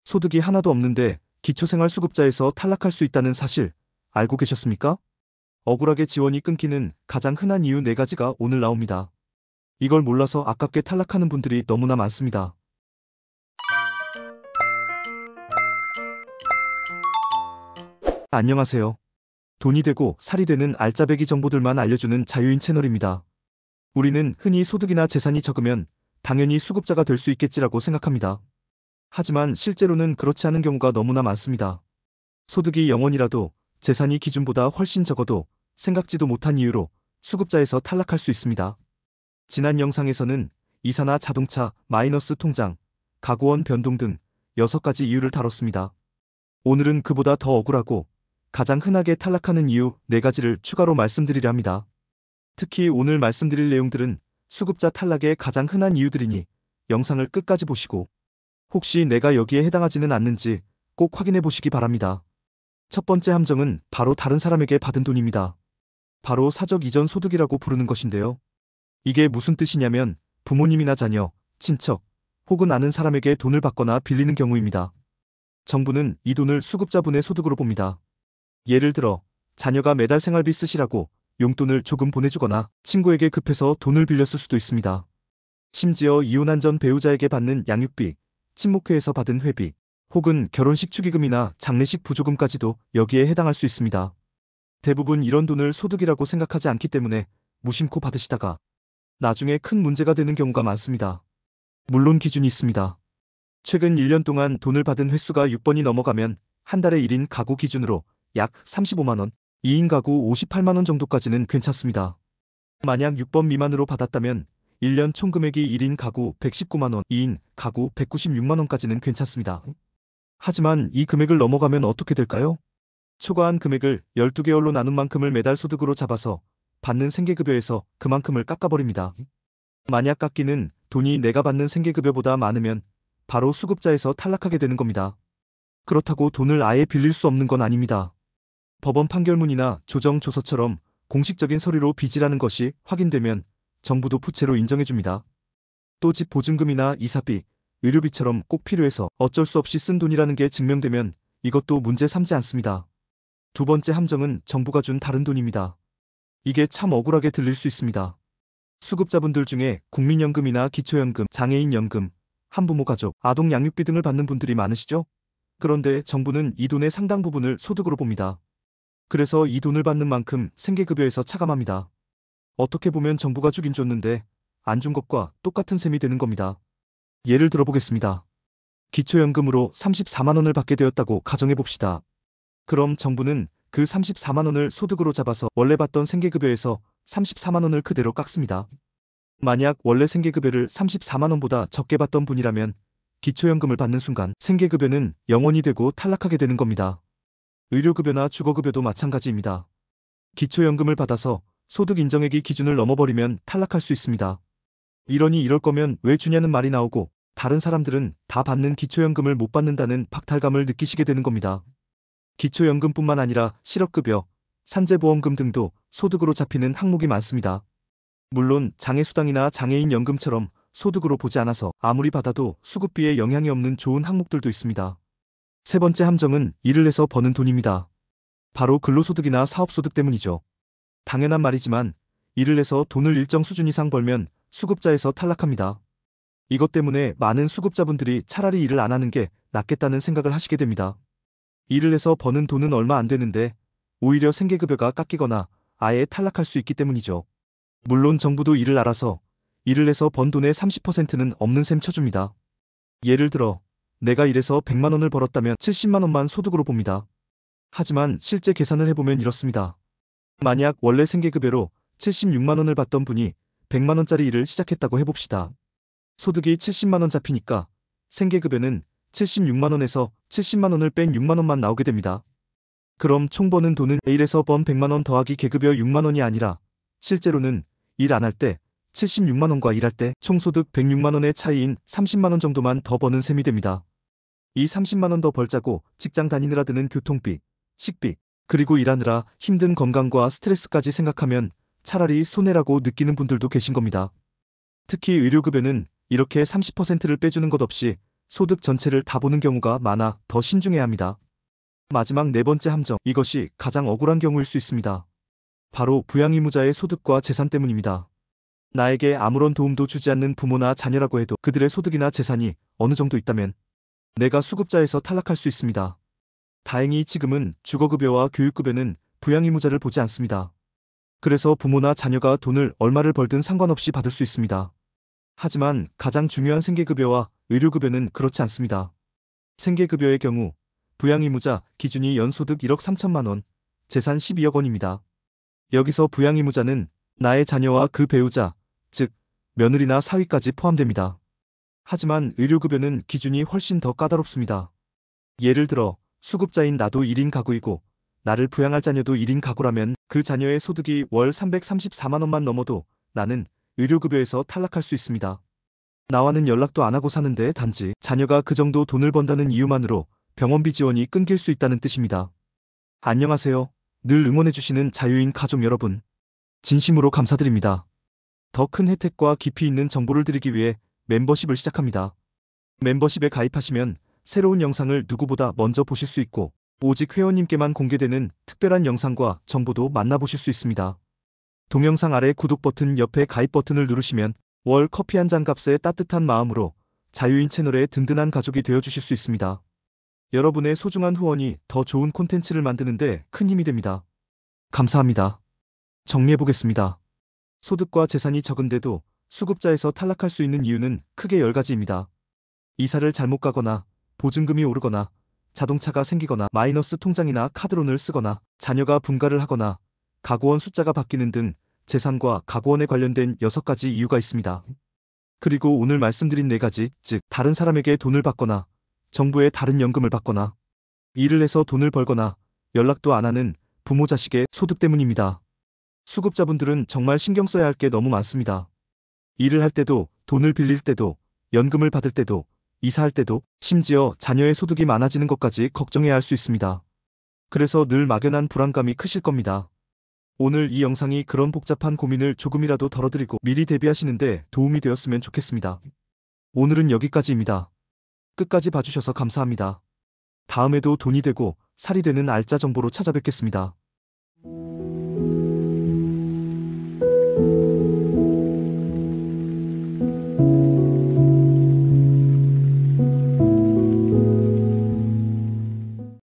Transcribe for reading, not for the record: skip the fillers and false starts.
소득이 하나도 없는데 기초생활수급자에서 탈락할 수 있다는 사실 알고 계셨습니까? 억울하게 지원이 끊기는 가장 흔한 이유 4가지가 오늘 나옵니다. 이걸 몰라서 아깝게 탈락하는 분들이 너무나 많습니다. 안녕하세요. 돈이 되고 살이 되는 알짜배기 정보들만 알려주는 자유인 채널입니다. 우리는 흔히 소득이나 재산이 적으면 당연히 수급자가 될 수 있겠지라고 생각합니다. 하지만 실제로는 그렇지 않은 경우가 너무나 많습니다. 소득이 0원이라도 재산이 기준보다 훨씬 적어도 생각지도 못한 이유로 수급자에서 탈락할 수 있습니다. 지난 영상에서는 이사나 자동차, 마이너스 통장, 가구원 변동 등 6가지 이유를 다뤘습니다. 오늘은 그보다 더 억울하고 가장 흔하게 탈락하는 이유 4가지를 추가로 말씀드리려 합니다. 특히 오늘 말씀드릴 내용들은 수급자 탈락의 가장 흔한 이유들이니 영상을 끝까지 보시고 혹시 내가 여기에 해당하지는 않는지 꼭 확인해 보시기 바랍니다. 첫 번째 함정은 바로 다른 사람에게 받은 돈입니다. 바로 사적 이전 소득이라고 부르는 것인데요. 이게 무슨 뜻이냐면 부모님이나 자녀, 친척 혹은 아는 사람에게 돈을 받거나 빌리는 경우입니다. 정부는 이 돈을 수급자분의 소득으로 봅니다. 예를 들어 자녀가 매달 생활비 쓰시라고 용돈을 조금 보내주거나 친구에게 급해서 돈을 빌렸을 수도 있습니다. 심지어 이혼한 전 배우자에게 받는 양육비, 친목회에서 받은 회비, 혹은 결혼식 축의금이나 장례식 부조금까지도 여기에 해당할 수 있습니다. 대부분 이런 돈을 소득이라고 생각하지 않기 때문에 무심코 받으시다가 나중에 큰 문제가 되는 경우가 많습니다. 물론 기준이 있습니다. 최근 1년 동안 돈을 받은 횟수가 6번이 넘어가면 한 달에 1인 가구 기준으로 약 35만원, 2인 가구 58만원 정도까지는 괜찮습니다. 만약 6번 미만으로 받았다면 1년 총 금액이 1인 가구 119만원, 2인 가구 196만원까지는 괜찮습니다. 하지만 이 금액을 넘어가면 어떻게 될까요? 초과한 금액을 12개월로 나눈 만큼을 매달 소득으로 잡아서 받는 생계급여에서 그만큼을 깎아버립니다. 만약 깎이는 돈이 내가 받는 생계급여보다 많으면 바로 수급자에서 탈락하게 되는 겁니다. 그렇다고 돈을 아예 빌릴 수 없는 건 아닙니다. 법원 판결문이나 조정조서처럼 공식적인 서류로 빚이라는 것이 확인되면 정부도 부채로 인정해줍니다. 또 집 보증금이나 이사비, 의료비처럼 꼭 필요해서 어쩔 수 없이 쓴 돈이라는 게 증명되면 이것도 문제 삼지 않습니다. 두 번째 함정은 정부가 준 다른 돈입니다. 이게 참 억울하게 들릴 수 있습니다. 수급자분들 중에 국민연금이나 기초연금, 장애인연금, 한부모 가족, 아동 양육비 등을 받는 분들이 많으시죠? 그런데 정부는 이 돈의 상당 부분을 소득으로 봅니다. 그래서 이 돈을 받는 만큼 생계급여에서 차감합니다. 어떻게 보면 정부가 주긴 줬는데 안 준 것과 똑같은 셈이 되는 겁니다. 예를 들어보겠습니다. 기초연금으로 34만원을 받게 되었다고 가정해봅시다. 그럼 정부는 그 34만원을 소득으로 잡아서 원래 받던 생계급여에서 34만원을 그대로 깎습니다. 만약 원래 생계급여를 34만원보다 적게 받던 분이라면 기초연금을 받는 순간 생계급여는 0원이 되고 탈락하게 되는 겁니다. 의료급여나 주거급여도 마찬가지입니다. 기초연금을 받아서 소득 인정액이 기준을 넘어버리면 탈락할 수 있습니다. 이러니 이럴 거면 왜 주냐는 말이 나오고 다른 사람들은 다 받는 기초연금을 못 받는다는 박탈감을 느끼시게 되는 겁니다. 기초연금뿐만 아니라 실업급여, 산재보험금 등도 소득으로 잡히는 항목이 많습니다. 물론 장애수당이나 장애인연금처럼 소득으로 보지 않아서 아무리 받아도 수급비에 영향이 없는 좋은 항목들도 있습니다. 세 번째 함정은 일을 해서 버는 돈입니다. 바로 근로소득이나 사업소득 때문이죠. 당연한 말이지만 일을 해서 돈을 일정 수준 이상 벌면 수급자에서 탈락합니다. 이것 때문에 많은 수급자분들이 차라리 일을 안 하는 게 낫겠다는 생각을 하시게 됩니다. 일을 해서 버는 돈은 얼마 안 되는데 오히려 생계급여가 깎이거나 아예 탈락할 수 있기 때문이죠. 물론 정부도 이를 알아서 일을 해서 번 돈의 30%는 없는 셈 쳐줍니다. 예를 들어 내가 일해서 100만원을 벌었다면 70만원만 소득으로 봅니다. 하지만 실제 계산을 해보면 이렇습니다. 만약 원래 생계급여로 76만원을 받던 분이 100만원짜리 일을 시작했다고 해봅시다. 소득이 70만원 잡히니까 생계급여는 76만원에서 70만원을 뺀 6만원만 나오게 됩니다. 그럼 총 버는 돈은 일에서 번 100만원 더하기 계급여 6만원이 아니라 실제로는 일 안 할 때 76만원과 일할 때 총소득 106만원의 차이인 30만원 정도만 더 버는 셈이 됩니다. 이 30만원 더 벌자고 직장 다니느라 드는 교통비, 식비, 그리고 일하느라 힘든 건강과 스트레스까지 생각하면 차라리 손해라고 느끼는 분들도 계신 겁니다. 특히 의료급여는 이렇게 30%를 빼주는 것 없이 소득 전체를 다 보는 경우가 많아 더 신중해야 합니다. 마지막 네 번째 함정, 이것이 가장 억울한 경우일 수 있습니다. 바로 부양의무자의 소득과 재산 때문입니다. 나에게 아무런 도움도 주지 않는 부모나 자녀라고 해도 그들의 소득이나 재산이 어느 정도 있다면 내가 수급자에서 탈락할 수 있습니다. 다행히 지금은 주거급여와 교육급여는 부양의무자를 보지 않습니다. 그래서 부모나 자녀가 돈을 얼마를 벌든 상관없이 받을 수 있습니다. 하지만 가장 중요한 생계급여와 의료급여는 그렇지 않습니다. 생계급여의 경우 부양의무자 기준이 연소득 1억 3천만 원, 재산 12억 원입니다. 여기서 부양의무자는 나의 자녀와 그 배우자, 즉 며느리나 사위까지 포함됩니다. 하지만 의료급여는 기준이 훨씬 더 까다롭습니다. 예를 들어 수급자인 나도 1인 가구이고 나를 부양할 자녀도 1인 가구라면 그 자녀의 소득이 월 334만 원만 넘어도 나는 의료급여에서 탈락할 수 있습니다. 나와는 연락도 안 하고 사는데 단지 자녀가 그 정도 돈을 번다는 이유만으로 병원비 지원이 끊길 수 있다는 뜻입니다. 안녕하세요. 늘 응원해주시는 자유인 가족 여러분. 진심으로 감사드립니다. 더 큰 혜택과 깊이 있는 정보를 드리기 위해 멤버십을 시작합니다. 멤버십에 가입하시면 새로운 영상을 누구보다 먼저 보실 수 있고 오직 회원님께만 공개되는 특별한 영상과 정보도 만나보실 수 있습니다. 동영상 아래 구독 버튼 옆에 가입 버튼을 누르시면 월 커피 한 잔 값에 따뜻한 마음으로 자유인 채널의 든든한 가족이 되어주실 수 있습니다. 여러분의 소중한 후원이 더 좋은 콘텐츠를 만드는데 큰 힘이 됩니다. 감사합니다. 정리해보겠습니다. 소득과 재산이 적은데도 수급자에서 탈락할 수 있는 이유는 크게 10가지입니다. 이사를 잘못 가거나 보증금이 오르거나 자동차가 생기거나 마이너스 통장이나 카드론을 쓰거나 자녀가 분가를 하거나 가구원 숫자가 바뀌는 등 재산과 가구원에 관련된 6가지 이유가 있습니다. 그리고 오늘 말씀드린 4가지, 즉 다른 사람에게 돈을 받거나 정부의 다른 연금을 받거나 일을 해서 돈을 벌거나 연락도 안 하는 부모 자식의 소득 때문입니다. 수급자분들은 정말 신경 써야 할 게 너무 많습니다. 일을 할 때도, 돈을 빌릴 때도, 연금을 받을 때도, 이사할 때도, 심지어 자녀의 소득이 많아지는 것까지 걱정해야 할 수 있습니다. 그래서 늘 막연한 불안감이 크실 겁니다. 오늘 이 영상이 그런 복잡한 고민을 조금이라도 덜어드리고 미리 대비하시는데 도움이 되었으면 좋겠습니다. 오늘은 여기까지입니다. 끝까지 봐주셔서 감사합니다. 다음에도 돈이 되고 살이 되는 알짜 정보로 찾아뵙겠습니다.